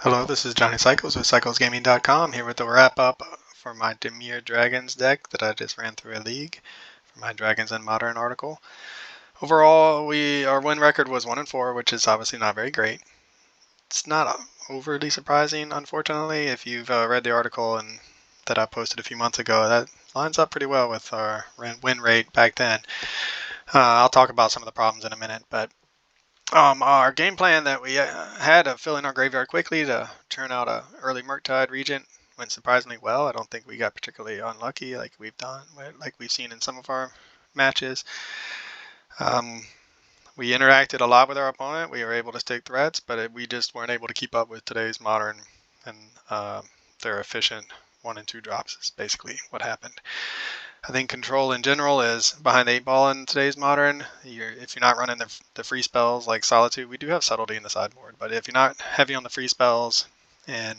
Hello, this is Johnny Cycles with CyclesGaming.com here with the wrap up for my Dimir Dragons deck that I just ran through a league for my Dragons and Modern article. Overall, our win record was 1-4, which is obviously not very great. It's not overly surprising, unfortunately. If you've read the article that I posted a few months ago, that lines up pretty well with our win rate back then. I'll talk about some of the problems in a minute, but our game plan that we had of filling our graveyard quickly to turn out a early Murktide Regent went surprisingly well. I don't think we got particularly unlucky like we've seen in some of our matches. We interacted a lot with our opponent. We were able to stick threats, but we just weren't able to keep up with today's Modern and their efficient 1 and 2 drops is basically what happened. I think control in general is behind the 8 ball in today's Modern. If you're not running the free spells like Solitude, we do have Subtlety in the sideboard, but if you're not heavy on the free spells and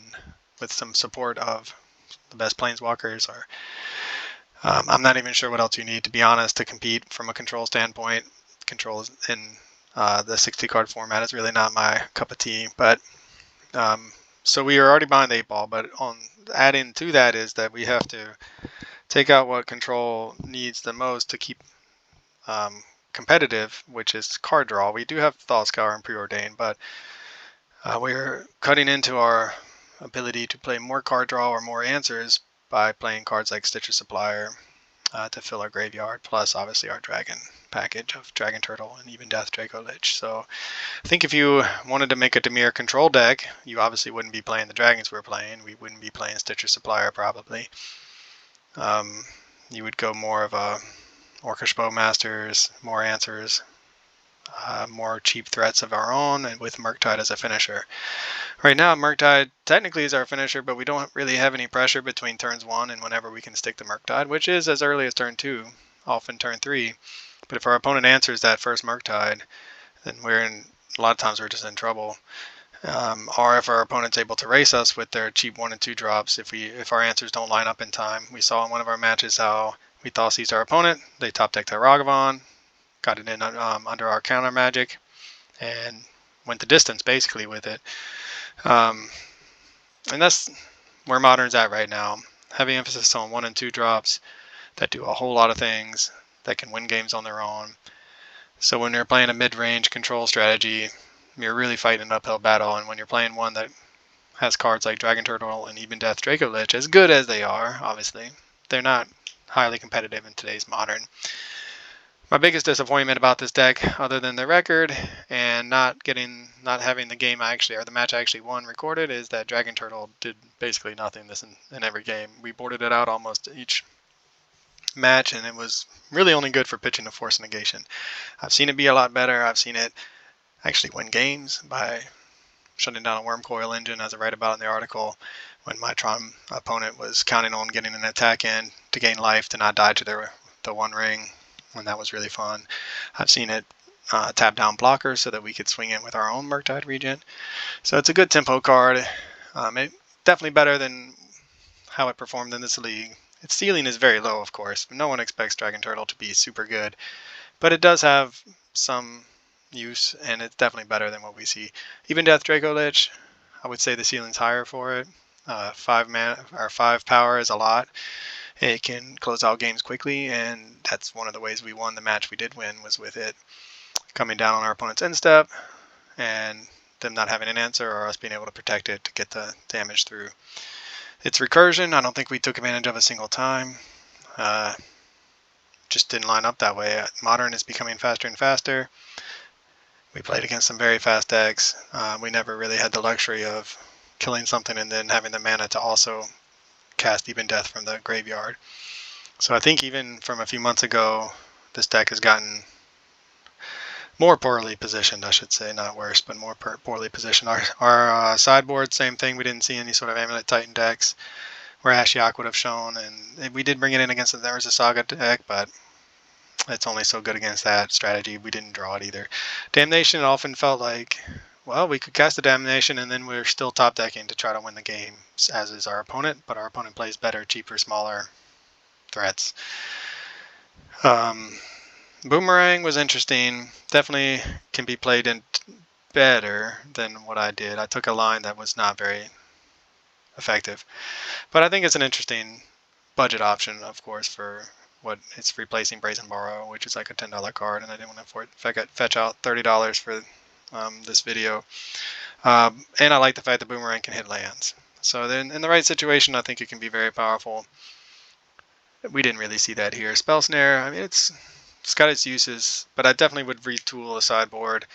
with some support of the best Planeswalkers, or I'm not even sure what else you need, to be honest, to compete from a control standpoint. Control in the 60 card format is really not my cup of tea, but so we are already behind the 8 ball, but adding to that is that we have to take out what control needs the most to keep competitive, which is card draw. We do have Thought Scour and Preordain, but we're cutting into our ability to play more card draw or more answers by playing cards like Stitcher Supplier to fill our graveyard, plus obviously our dragon package of Dragon Turtle and Ebondeath Dracolich. So I think if you wanted to make a Dimir control deck, you obviously wouldn't be playing the dragons we're playing. We wouldn't be playing Stitcher Supplier probably. You would go more of a Orcish Bowmasters, more answers, more cheap threats of our own, and with Murktide as a finisher. Right now, Murktide technically is our finisher, but we don't really have any pressure between turns 1 and whenever we can stick the Murktide, which is as early as turn 2, often turn 3. But if our opponent answers that first Murktide, then a lot of times we're just in trouble. Or if our opponent's able to race us with their cheap 1 and 2 drops, if our answers don't line up in time. We saw in one of our matches how we thought seized our opponent, they top decked their Ragavan, got it in under our counter magic, and went the distance basically with it. And that's where Modern's at right now. Heavy emphasis on 1 and 2 drops that do a whole lot of things, that can win games on their own. So when you're playing a mid-range control strategy, you're really fighting an uphill battle, and when you're playing one that has cards like Dragon Turtle and Ebondeath Dracolich, as good as they are, obviously, they're not highly competitive in today's Modern. My biggest disappointment about this deck, other than the record and not having the match I actually won recorded, is that Dragon Turtle did basically nothing in every game. We boarded it out almost each match, and it was really only good for pitching a Force Negation. I've seen it be a lot better. I've seen it actually win games by shutting down a Worm Coil engine, as I write about in the article, when my Tron opponent was counting on getting an attack in to gain life to not die to the One Ring, and that was really fun. I've seen it tap down blockers so that we could swing in with our own Murktide Regent. So it's a good tempo card. It definitely better than how it performed in this league. Its ceiling is very low, of course. No one expects Dragon Turtle to be super good, but it does have some use, and it's definitely better than what we see. Ebondeath Dracolich, I would say the ceiling's higher for it. 5 power is a lot. It can close out games quickly, and that's one of the ways we won the match we did win, was with it coming down on our opponent's end step and them not having an answer, or us being able to protect it to get the damage through. Its recursion, I don't think we took advantage of a single time. Just didn't line up that way. Modern is becoming faster and faster. We played against some very fast decks. We never really had the luxury of killing something and then having the mana to also cast Ebondeath from the graveyard. So I think even from a few months ago, this deck has gotten more poorly positioned, I should say, not worse, but more poorly positioned. Our sideboard, same thing. We didn't see any sort of Amulet Titan decks where Ashiok would have shown, and we did bring it in against the There Was a Saga deck, but it's only so good against that strategy. We didn't draw it either. Damnation often felt like, well, we could cast a Damnation and then we're still top decking to try to win the game, as is our opponent, but our opponent plays better, cheaper, smaller threats. Boomerang was interesting. Definitely can be played in better than what I did. I took a line that was not very effective, but I think it's an interesting budget option, of course, for what it's replacing Brazen Borrow, which is like a $10 card, and I didn't want to fetch out $30 for this video. And I like the fact that Boomerang can hit lands. So then, in the right situation, I think it can be very powerful. We didn't really see that here. Spell Snare, I mean, it's got its uses, but I definitely would retool a sideboard.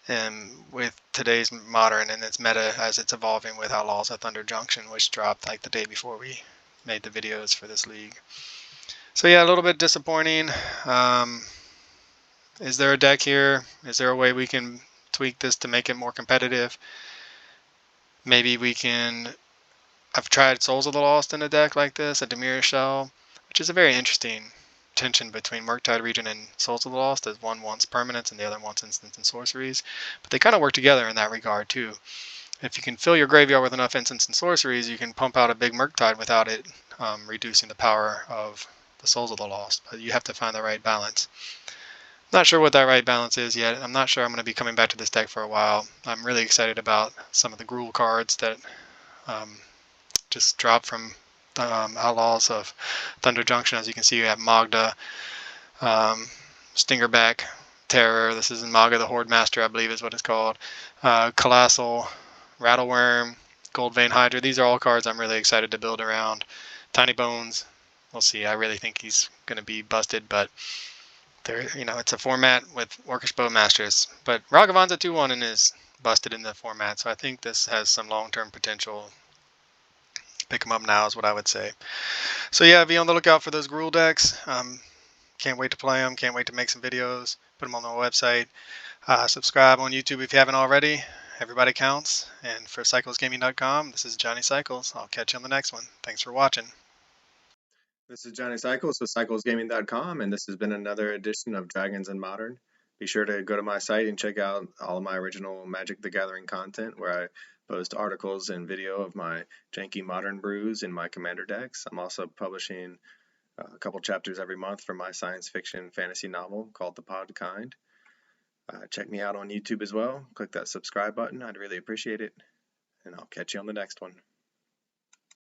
And with today's modern and its meta as it's evolving with Outlaws at Thunder Junction, which dropped like the day before we made the videos for this league. So yeah, a little bit disappointing. Is there a deck here? Is there a way we can tweak this to make it more competitive? Maybe we can. I've tried Souls of the Lost in a deck like this, a Dimir shell, which is a very interesting tension between Murktide Regent and Souls of the Lost, as one wants permanents and the other wants instants and sorceries. But they kind of work together in that regard too. If you can fill your graveyard with enough instants and sorceries, you can pump out a big Murktide without it reducing the power of the Souls of the Lost. But you have to find the right balance. Not sure what that right balance is yet. I'm not sure I'm going to be coming back to this deck for a while. I'm really excited about some of the Gruul cards that just dropped from Outlaws of Thunder Junction. As you can see, you have Magda, Stingerback, Terror. This is in Maga the Horde Master, I believe is what it's called. Colossal, Rattleworm, Gold Vein Hydra. These are all cards I'm really excited to build around. Tiny Bones, we'll see. I really think he's going to be busted, but it's a format with Orcish Bowmasters. But Ragavan's a 2/1 and is busted in the format, so I think this has some long-term potential. Pick them up now is what I would say. So yeah, be on the lookout for those Gruul decks. Can't wait to play them. Can't wait to make some videos. Put them on the website. Subscribe on YouTube if you haven't already. Everybody counts. And for CyclesGaming.com, this is Johnny Cycles. I'll catch you on the next one. Thanks for watching. This is Johnny Cycles with CyclesGaming.com, and this has been another edition of Dragons and Modern. Be sure to go to my site and check out all of my original Magic the Gathering content, where I post articles and video of my janky modern brews in my commander decks. I'm also publishing a couple chapters every month for my science fiction fantasy novel called The Pod Kind. Check me out on YouTube as well. Click that subscribe button. I'd really appreciate it, and I'll catch you on the next one.